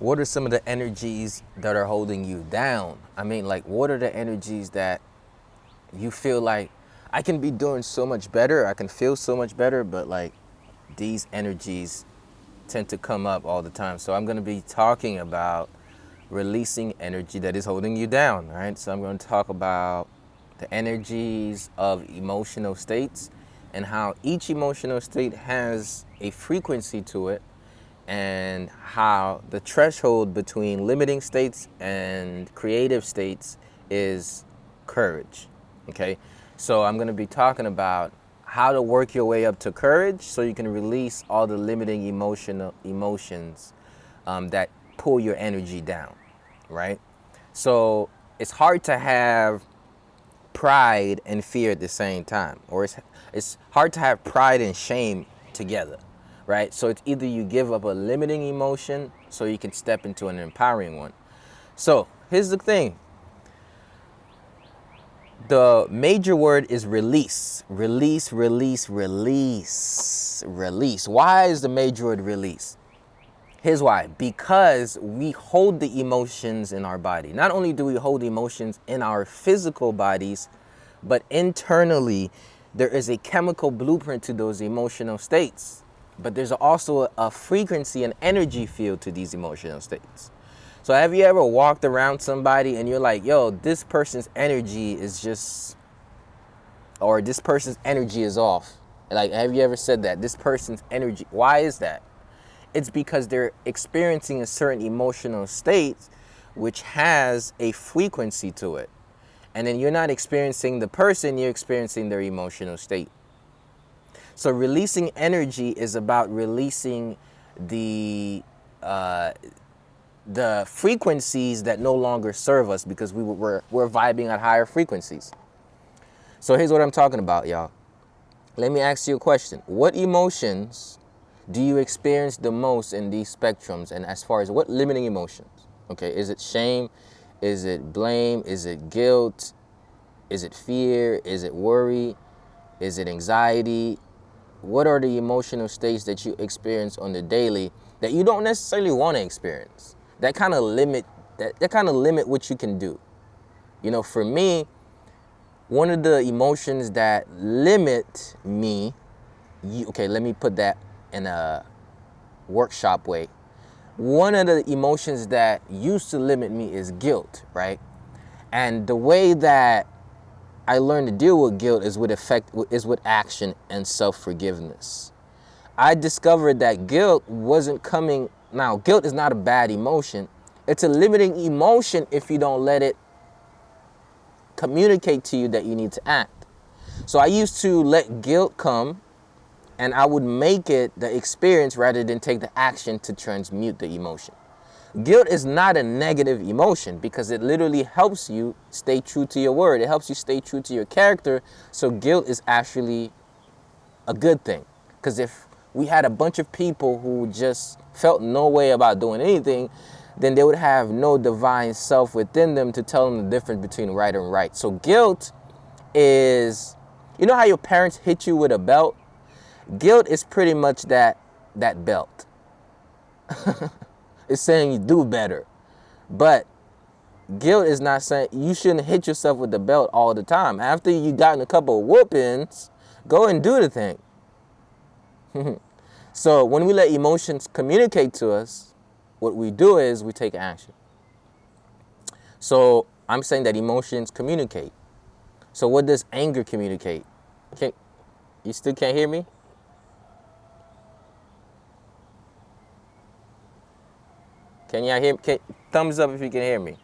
What are some of the energies that are holding you down? I mean, like, what are the energies that you feel like I can be doing so much better, I can feel so much better, but like these energies tend to come up all the time. So I'm going to be talking about releasing energy that is holding you down, right? So I'm going to talk about the energies of emotional states and how each emotional state has a frequency to it, and how the threshold between limiting states and creative states is courage. Okay, so I'm going to be talking about how to work your way up to courage so you can release all the limiting emotions that pull your energy down, right? So it's hard to have pride and fear at the same time, or it's hard to have pride and shame together, right? So it's either you give up a limiting emotion so you can step into an empowering one. So here's the thing. The major word is release. Release, release, release, release. Why is the major word release? Here's why. Because we hold the emotions in our body. Not only do we hold emotions in our physical bodies, but internally, there is a chemical blueprint to those emotional states. But there's also a frequency and energy field to these emotional states. So have you ever walked around somebody and you're like, yo, this person's energy is just, or this person's energy is off? Like, have you ever said that? This person's energy, why is that? It's because they're experiencing a certain emotional state which has a frequency to it. And then you're not experiencing the person, you're experiencing their emotional state. So releasing energy is about releasing the frequencies that no longer serve us, because we're vibing at higher frequencies. So here's what I'm talking about, y'all. Let me ask you a question. What emotions do you experience the most in these spectrums? And as far as what limiting emotions? Okay, is it shame? Is it blame? Is it guilt? Is it fear? Is it worry? Is it anxiety? What are the emotional states that you experience on the daily that you don't necessarily want to experience? That kind of limit what you can do. You know, for me, one of the emotions that limit me, okay, let me put that in a workshop way. One of the emotions that used to limit me is guilt, right? And the way that I learned to deal with guilt is with action and self-forgiveness. I discovered that guilt wasn't coming. Now, guilt is not a bad emotion. It's a limiting emotion if you don't let it communicate to you that you need to act. So I used to let guilt come, and I would make it the experience rather than take the action to transmute the emotion. Guilt is not a negative emotion because it literally helps you stay true to your word. It helps you stay true to your character. So guilt is actually a good thing. Because if we had a bunch of people who just felt no way about doing anything, then they would have no divine self within them to tell them the difference between right and right. So guilt is, you know how your parents hit you with a belt? Guilt is pretty much that belt. It's saying you do better. But guilt is not saying you shouldn't hit yourself with the belt all the time. After you've gotten a couple of whoopings, go and do the thing. So when we let emotions communicate to us, what we do is we take action. So I'm saying that emotions communicate. So what does anger communicate? You still can't hear me? Can y'all hear me? Thumbs up if you can hear me.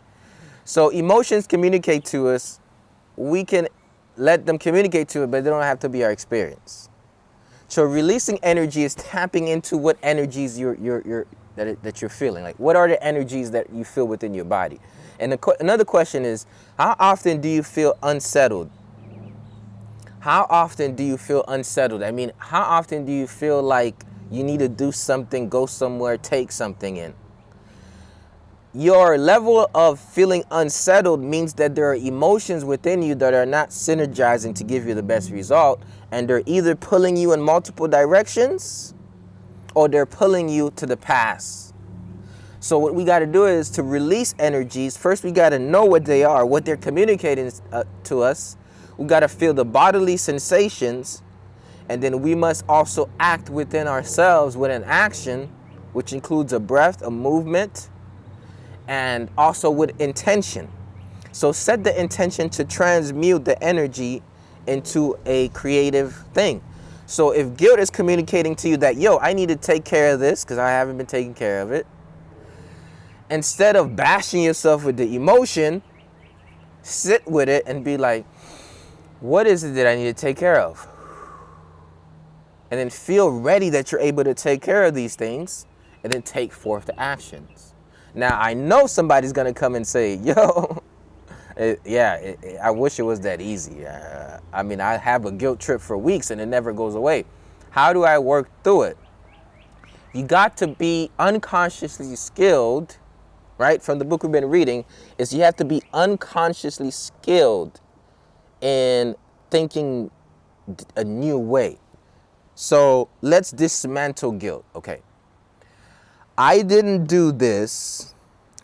So emotions communicate to us. We can let them communicate to it, but they don't have to be our experience. So releasing energy is tapping into what energies that you're feeling. Like, what are the energies that you feel within your body? And another question is, how often do you feel unsettled? How often do you feel unsettled? I mean, how often do you feel like you need to do something, go somewhere, take something in? Your level of feeling unsettled means that there are emotions within you that are not synergizing to give you the best result, and they're either pulling you in multiple directions or they're pulling you to the past. So what we got to do is to release energies. First, we got to know what they are, what they're communicating to us. We got to feel the bodily sensations, and then we must also act within ourselves with an action, which includes a breath, a movement, and also with intention. So set the intention to transmute the energy into a creative thing. So if guilt is communicating to you that, yo, I need to take care of this because I haven't been taking care of it, instead of bashing yourself with the emotion, sit with it and be like, what is it that I need to take care of? And then feel ready that you're able to take care of these things, and then take forth the actions. Now, I know somebody's going to come and say, yo, I wish it was that easy. I mean, I have a guilt trip for weeks and it never goes away. How do I work through it? You got to be unconsciously skilled, right? From the book we've been reading, is you have to be unconsciously skilled in thinking a new way. So let's dismantle guilt. Okay. I didn't do this,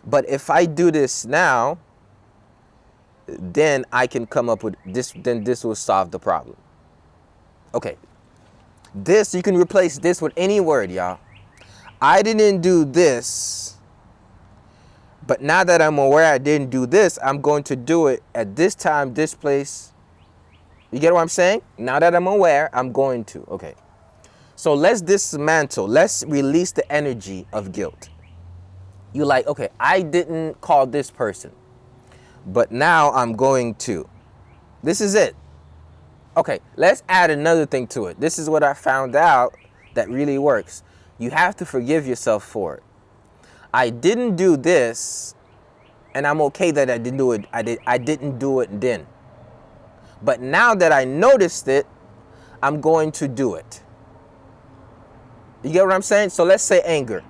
but if I do this now, then I can come up with this, then this will solve the problem. Okay. This, you can replace this with any word, y'all. I didn't do this, but now that I'm aware I didn't do this, I'm going to do it at this time, this place. You get what I'm saying? Now that I'm aware, I'm going to. Okay. So let's dismantle. Let's release the energy of guilt. You're like, okay, I didn't call this person, but now I'm going to. This is it. Okay, let's add another thing to it. This is what I found out that really works. You have to forgive yourself for it. I didn't do this, and I'm okay that I didn't do it. I didn't do it then. But now that I noticed it, I'm going to do it. You get what I'm saying? So let's say anger.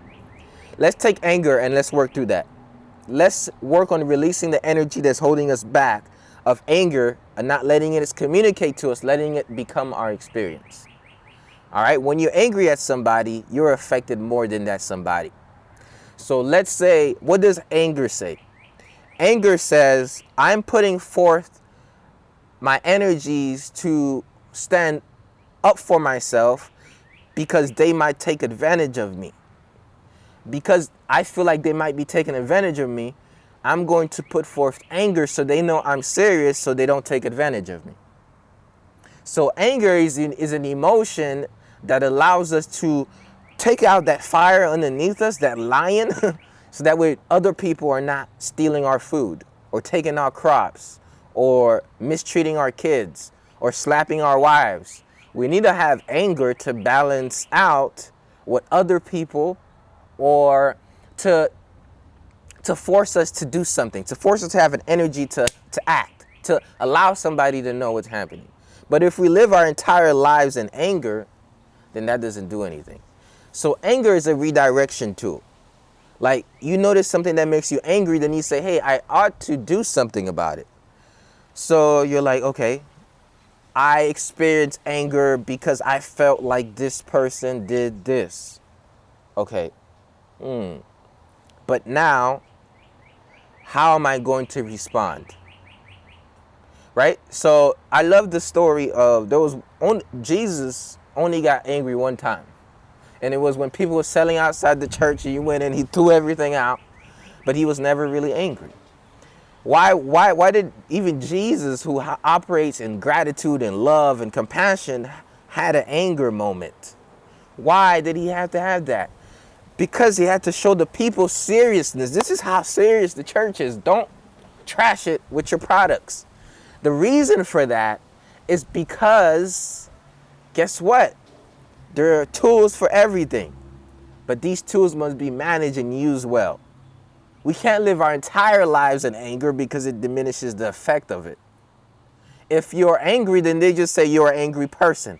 Let's take anger and let's work through that. Let's work on releasing the energy that's holding us back of anger and not letting it communicate to us, letting it become our experience. All right? When you're angry at somebody, you're affected more than that somebody. So let's say, what does anger say? Anger says, I'm putting forth my energies to stand up for myself because they might take advantage of me. Because I feel like they might be taking advantage of me, I'm going to put forth anger so they know I'm serious, so they don't take advantage of me. So anger is an emotion that allows us to take out that fire underneath us, that lion, so that way other people are not stealing our food or taking our crops or mistreating our kids or slapping our wives. We need to have anger to balance out what other people, or to force us to do something, to force us to have an energy to act, to allow somebody to know what's happening. But if we live our entire lives in anger, then that doesn't do anything. So anger is a redirection tool. Like, you notice something that makes you angry, then you say, hey, I ought to do something about it. So you're like, okay, I experienced anger because I felt like this person did this. Okay. But now, how am I going to respond? Right? So I love the story of Jesus only got angry one time. And it was when people were selling outside the church and he went in, he threw everything out, but he was never really angry. Why did even Jesus, who operates in gratitude and love and compassion, had an anger moment? Why did he have to have that? Because he had to show the people seriousness. This is how serious the church is. Don't trash it with your products. The reason for that is because, guess what? There are tools for everything, but these tools must be managed and used well. We can't live our entire lives in anger because it diminishes the effect of it. If you're angry, then they just say you're an angry person.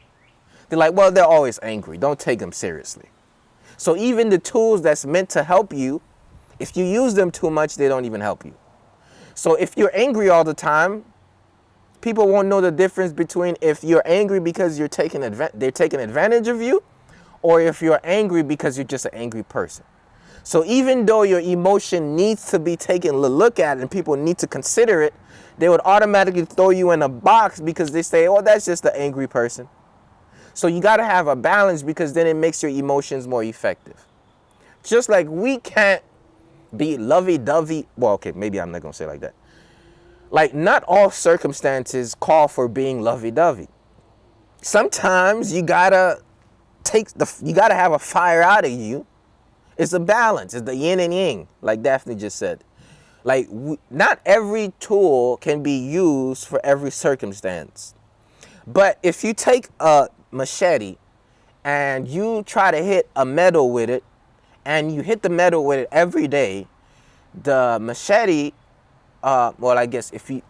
They're like, well, they're always angry. Don't take them seriously. So even the tools that's meant to help you, if you use them too much, they don't even help you. So if you're angry all the time, people won't know the difference between if you're angry because they're taking advantage of you, or if you're angry because you're just an angry person. So even though your emotion needs to be taken a look at and people need to consider it, they would automatically throw you in a box because they say, oh, that's just an angry person. So you got to have a balance, because then it makes your emotions more effective. Just like we can't be lovey-dovey. Well, okay, maybe I'm not going to say it like that. Like, not all circumstances call for being lovey-dovey. Sometimes you got to have a fire out of you. It's a balance. It's the yin and yang, like Daphne just said. Like, not every tool can be used for every circumstance. But if you take a machete and you try to hit a metal with it, and you hit the metal with it every day, the machete, well, I guess if you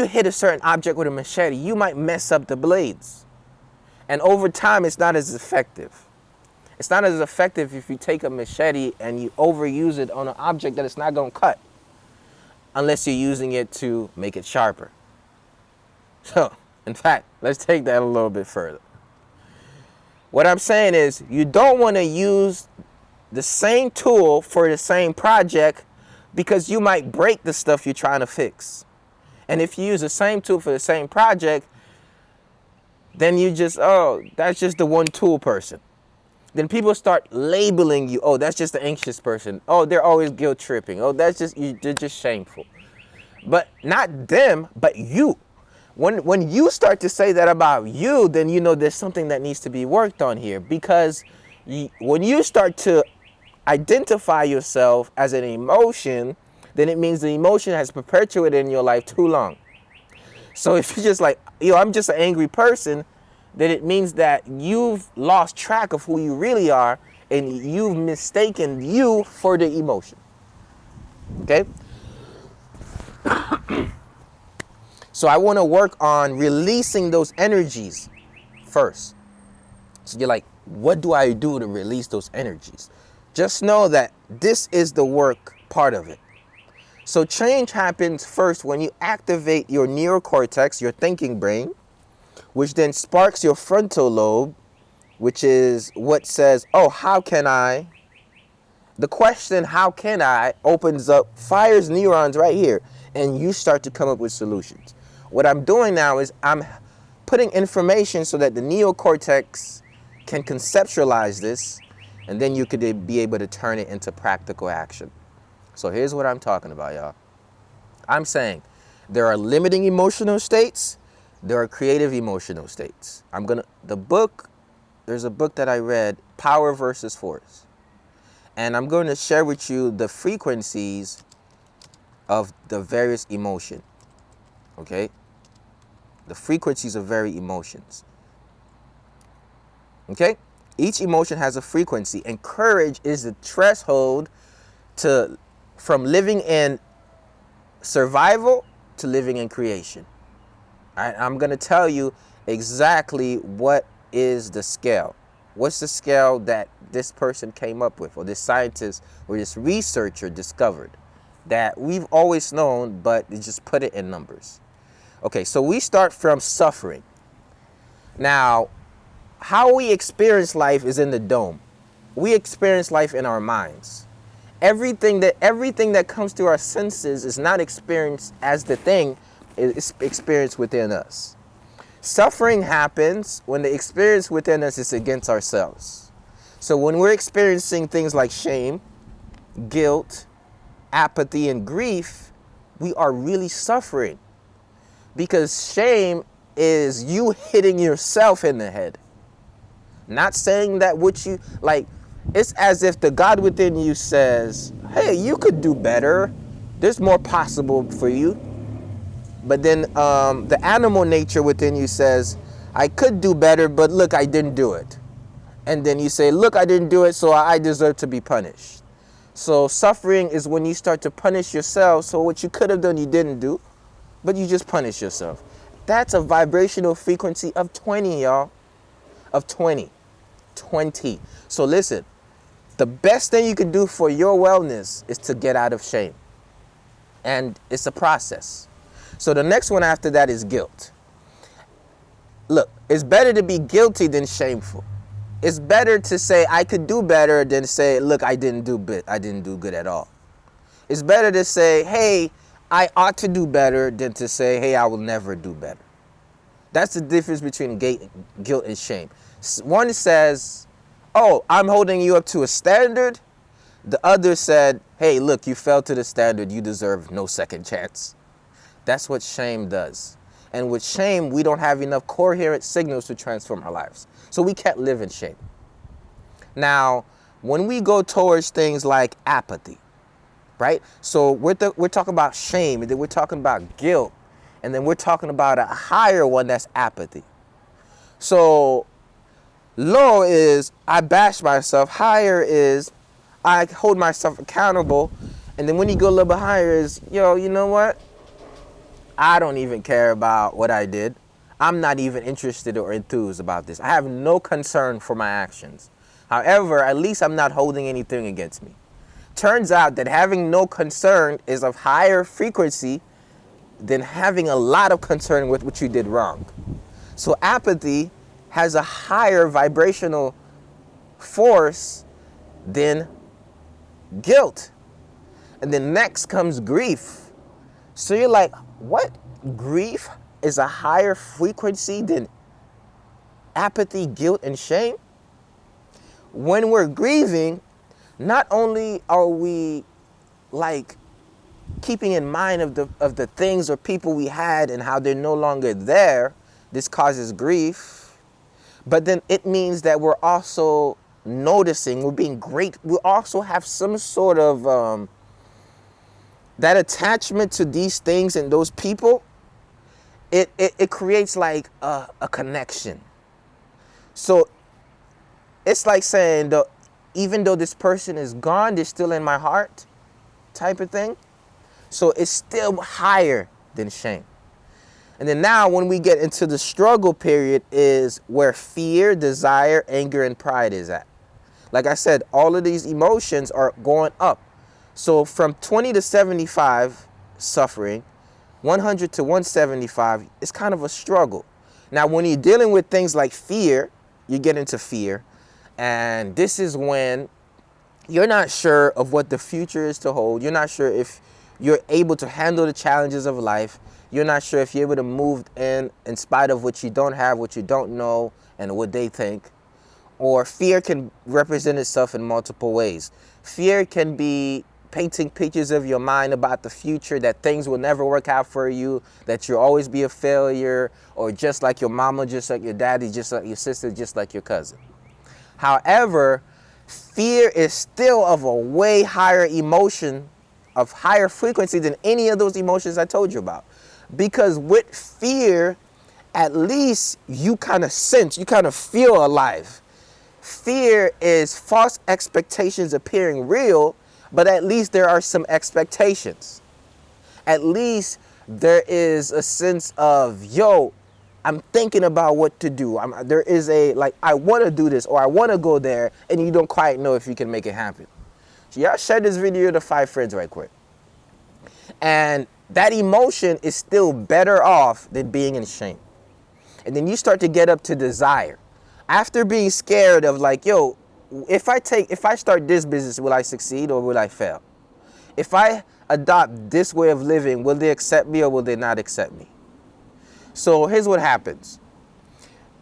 hit a certain object with a machete, you might mess up the blades. And over time, it's not as effective. It's not as effective if you take a machete and you overuse it on an object that it's not going to cut, unless you're using it to make it sharper. So, in fact, let's take that a little bit further. What I'm saying is, you don't want to use the same tool for the same project, because you might break the stuff you're trying to fix. And if you use the same tool for the same project, then you just, oh, that's just the one tool person. Then people start labeling you, oh, that's just the anxious person. Oh, they're always guilt tripping. Oh, they're just shameful. But not them, but you. When you start to say that about you, then you know there's something that needs to be worked on here. Because when you start to identify yourself as an emotion, then it means the emotion has perpetuated in your life too long. So if you're just like, I'm just an angry person, then it means that you've lost track of who you really are, and you've mistaken you for the emotion. Okay? So I want to work on releasing those energies first. So you're like, what do I do to release those energies? Just know that this is the work part of it. So change happens first when you activate your neocortex, your thinking brain, which then sparks your frontal lobe, which is what says, oh, how can I? The question, how can I, opens up, fires neurons right here, and you start to come up with solutions. What I'm doing now is I'm putting information so that the neocortex can conceptualize this, and then you could be able to turn it into practical action. So here's what I'm talking about, y'all. I'm saying there are limiting emotional states. There are creative emotional states. There's a book that I read, Power versus Force. And I'm going to share with you the frequencies of the various emotion. Okay? The frequencies of various emotions. Okay? Each emotion has a frequency, and courage is the threshold from living in survival to living in creation. All right? I'm going to tell you exactly what is the scale. What's the scale that this person came up with, or this scientist or this researcher discovered, that we've always known, but they just put it in numbers. Okay, so we start from suffering. Now, how we experience life is in the dome. We experience life in our minds. Everything that comes to our senses is not experienced as the thing, it's experienced within us. Suffering happens when the experience within us is against ourselves. So when we're experiencing things like shame, guilt, apathy, and grief, we are really suffering. Because shame is you hitting yourself in the head. Not saying that it's as if the God within you says, hey, you could do better. There's more possible for you. But then the animal nature within you says, I could do better, but look, I didn't do it. And then you say, look, I didn't do it, so I deserve to be punished. So suffering is when you start to punish yourself. So what you could have done, you didn't do, but you just punish yourself. That's a vibrational frequency of 20, y'all. Of 20. 20. So listen, the best thing you can do for your wellness is to get out of shame. And it's a process. So the next one after that is guilt. Look, it's better to be guilty than shameful. It's better to say I could do better than say, look, I didn't do good at all. It's better to say, hey, I ought to do better than to say, hey, I will never do better. That's the difference between guilt and shame. One says, oh, I'm holding you up to a standard. The other said, hey, look, you fell to the standard. You deserve no second chance. That's what shame does. And with shame, we don't have enough coherent signals to transform our lives. So we can't live in shame. Now, when we go towards things like apathy, right? So we're talking about shame, and then we're talking about guilt, and then we're talking about a higher one that's apathy. So low is I bash myself. Higher is I hold myself accountable. And then when you go a little bit higher is, yo, you know what? I don't even care about what I did. I'm not even interested or enthused about this. I have no concern for my actions. However, at least I'm not holding anything against me. Turns out that having no concern is of higher frequency than having a lot of concern with what you did wrong. So apathy has a higher vibrational force than guilt. And then next comes grief. So you're like, what? Grief is a higher frequency than apathy, guilt, and shame? When we're grieving, not only are we like keeping in mind of the things or people we had and how they're no longer there, this causes grief, but then it means that we're also noticing, we're being great. We also have some sort of that attachment to these things and those people. It creates like a connection. So it's like saying, even though this person is gone, they're still in my heart, type of thing. So it's still higher than shame. And then now when we get into the struggle period is where fear, desire, anger, and pride is at. Like I said, all of these emotions are going up. So from 20 to 75, suffering, 100 to 175, it's kind of a struggle. Now, when you're dealing with things like fear, you get into fear. And this is when you're not sure of what the future is to hold. You're not sure if you're able to handle the challenges of life. You're not sure if you're able to move in spite of what you don't have, what you don't know, and what they think. Or fear can represent itself in multiple ways. Fear can be painting pictures of your mind about the future, that things will never work out for you, that you'll always be a failure, or just like your mama, just like your daddy, just like your sister, just like your cousin. However, fear is still of a way higher emotion, of higher frequency than any of those emotions I told you about. Because with fear, at least you kind of sense, you kind of feel alive. Fear is false expectations appearing real, but at least there are some expectations. At least there is a sense of, yo, I'm thinking about what to do. There is a, like, I want to do this or I want to go there, and you don't quite know if you can make it happen. So y'all share this video to 5 friends right quick. And that emotion is still better off than being in shame. And then you start to get up to desire. After being scared of like, yo, if I start this business, will I succeed or will I fail? If I adopt this way of living, will they accept me or will they not accept me? So here's what happens.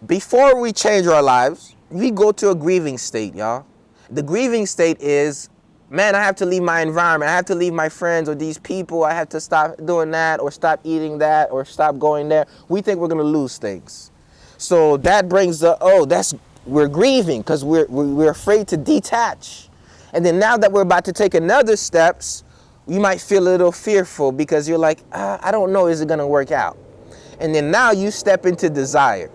Before we change our lives, we go to a grieving state, y'all. The grieving state is, man, I have to leave my environment. I have to leave my friends or these people. I have to stop doing that or stop eating that or stop going there. We think we're going to lose things. So that brings the, we're grieving because we're afraid to detach. And then now that we're about to take another steps, you might feel a little fearful because you're like, I don't know, is it going to work out? And then now you step into desire.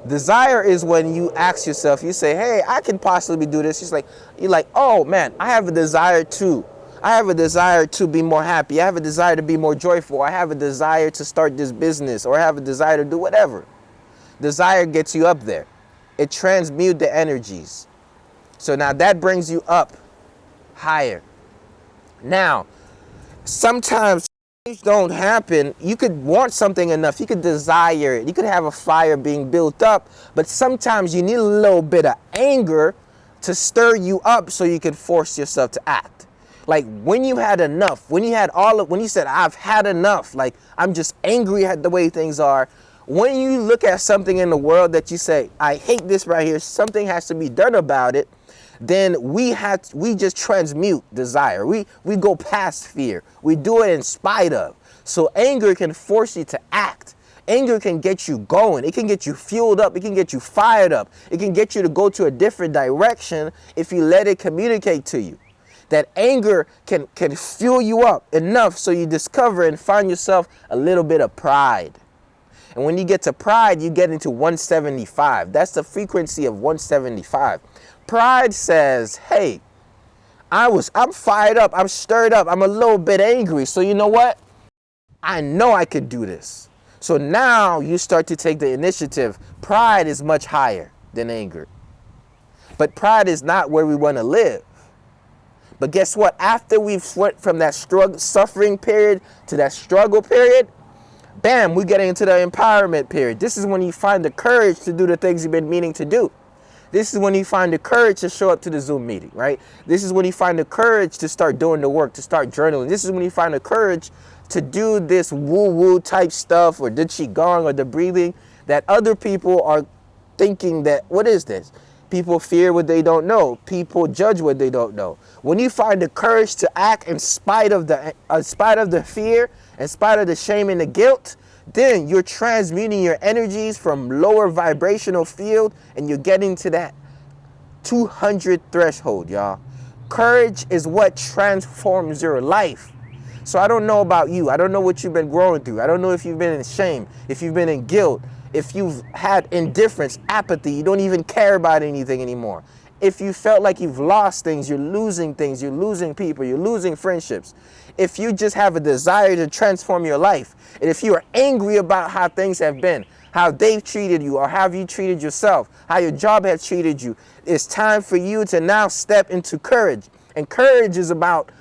Desire is when you ask yourself, you say, hey, I can possibly do this. You're like, oh man, I have a desire too. I have a desire to be more happy. I have a desire to be more joyful. I have a desire to start this business, or I have a desire to do whatever. Desire gets you up there. It transmutes the energies. So now that brings you up higher. Now, sometimes don't happen, you could want something enough, you could desire it, you could have a fire being built up, but sometimes you need a little bit of anger to stir you up so you can force yourself to act. Like when you had enough, when you said, I've had enough, like I'm just angry at the way things are. When you look at something in the world that you say, I hate this right here, something has to be done about it, then we just transmute desire. We go past fear. We do it in spite of. So anger can force you to act. Anger can get you going. It can get you fueled up. It can get you fired up. It can get you to go to a different direction if you let it communicate to you. That anger can fuel you up enough so you discover and find yourself a little bit of pride. And when you get to pride, you get into 175. That's the frequency of 175. Pride says, hey, I'm fired up, I'm stirred up, I'm a little bit angry. So you know what? I know I could do this. So now you start to take the initiative. Pride is much higher than anger. But pride is not where we want to live. But guess what? After we've went from that suffering period to that struggle period, bam, we're getting into the empowerment period. This is when you find the courage to do the things you've been meaning to do. This is when you find the courage to show up to the Zoom meeting, right? This is when you find the courage to start doing the work, to start journaling. This is when you find the courage to do this woo-woo type stuff or the qigong or the breathing that other people are thinking that, what is this? People fear what they don't know. People judge what they don't know. When you find the courage to act in spite of the fear, in spite of the shame and the guilt, then you're transmuting your energies from lower vibrational field and you're getting to that 200 threshold, y'all. Courage is what transforms your life. So I don't know about you. I don't know what you've been growing through. I don't know if you've been in shame, if you've been in guilt, if you've had indifference, apathy, you don't even care about anything anymore. If you felt like you've lost things, you're losing people, you're losing friendships. If you just have a desire to transform your life, and if you are angry about how things have been, how they've treated you, or how you treated yourself, how your job has treated you, it's time for you to now step into courage. And courage is about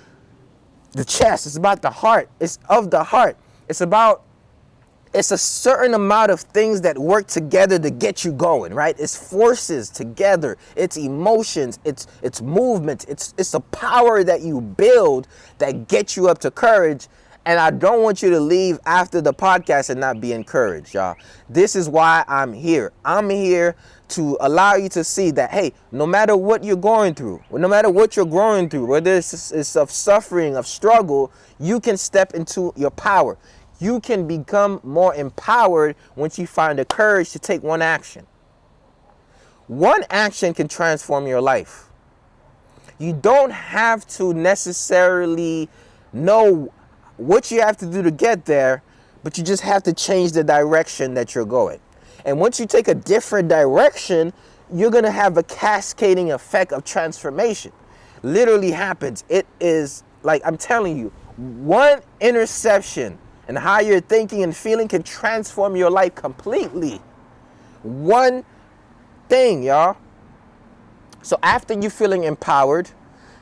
the chest, it's about the heart, it's of the heart. It's a certain amount of things that work together to get you going, right? It's forces together, it's emotions, it's movement, it's a power that you build that gets you up to courage. And I don't want you to leave after the podcast and not be encouraged, y'all. This is why I'm here. I'm here to allow you to see that, hey, no matter what you're going through, no matter what you're growing through, whether it's of suffering, of struggle, you can step into your power. You can become more empowered once you find the courage to take one action. One action can transform your life. You don't have to necessarily know what you have to do to get there, but you just have to change the direction that you're going. And once you take a different direction, you're going to have a cascading effect of transformation. Literally happens. It is like, I'm telling you, one interception and how you're thinking and feeling can transform your life completely. One thing, y'all. So after you're feeling empowered,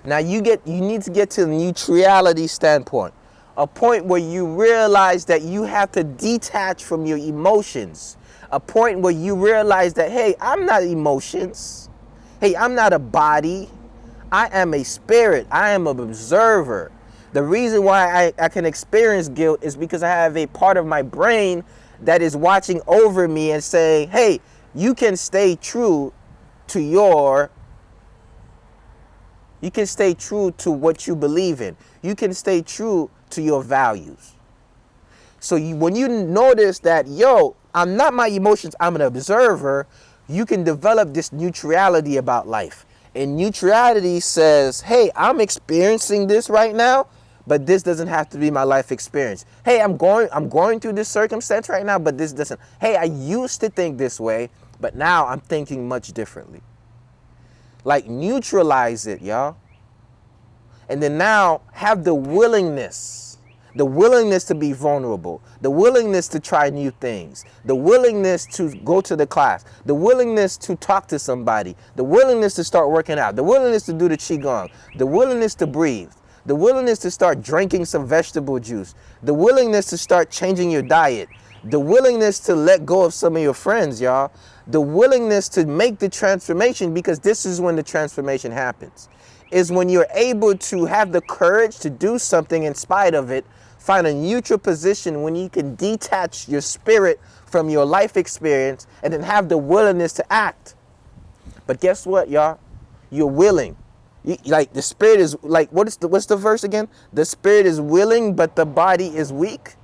now you need to get to the neutrality standpoint. A point where you realize that you have to detach from your emotions. A point where you realize that, hey, I'm not emotions. Hey, I'm not a body. I am a spirit. I am an observer. The reason why I can experience guilt is because I have a part of my brain that is watching over me and saying, hey, you can stay true to what you believe in. You can stay true to your values. So when you notice that, yo, I'm not my emotions, I'm an observer, you can develop this neutrality about life. And neutrality says, hey, I'm experiencing this right now, but this doesn't have to be my life experience. Hey, I'm going through this circumstance right now, but this doesn't. Hey, I used to think this way, but now I'm thinking much differently. Like, neutralize it, y'all. And then now have the willingness to be vulnerable, the willingness to try new things, the willingness to go to the class, the willingness to talk to somebody, the willingness to start working out, the willingness to do the qigong, the willingness to breathe, The willingness to start drinking some vegetable juice. The willingness to start changing your diet. The willingness to let go of some of your friends, y'all. The willingness to make the transformation, because this is when the transformation happens. Is when you're able to have the courage to do something in spite of it, find a neutral position when you can detach your spirit from your life experience and then have the willingness to act. But guess what, y'all? You're willing. Like the spirit is like, what's the verse again? The spirit is willing, but the body is weak.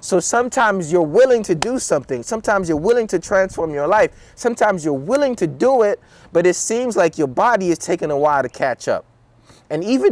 So sometimes you're willing to do something. Sometimes you're willing to transform your life. Sometimes you're willing to do it, but it seems like your body is taking a while to catch up. And even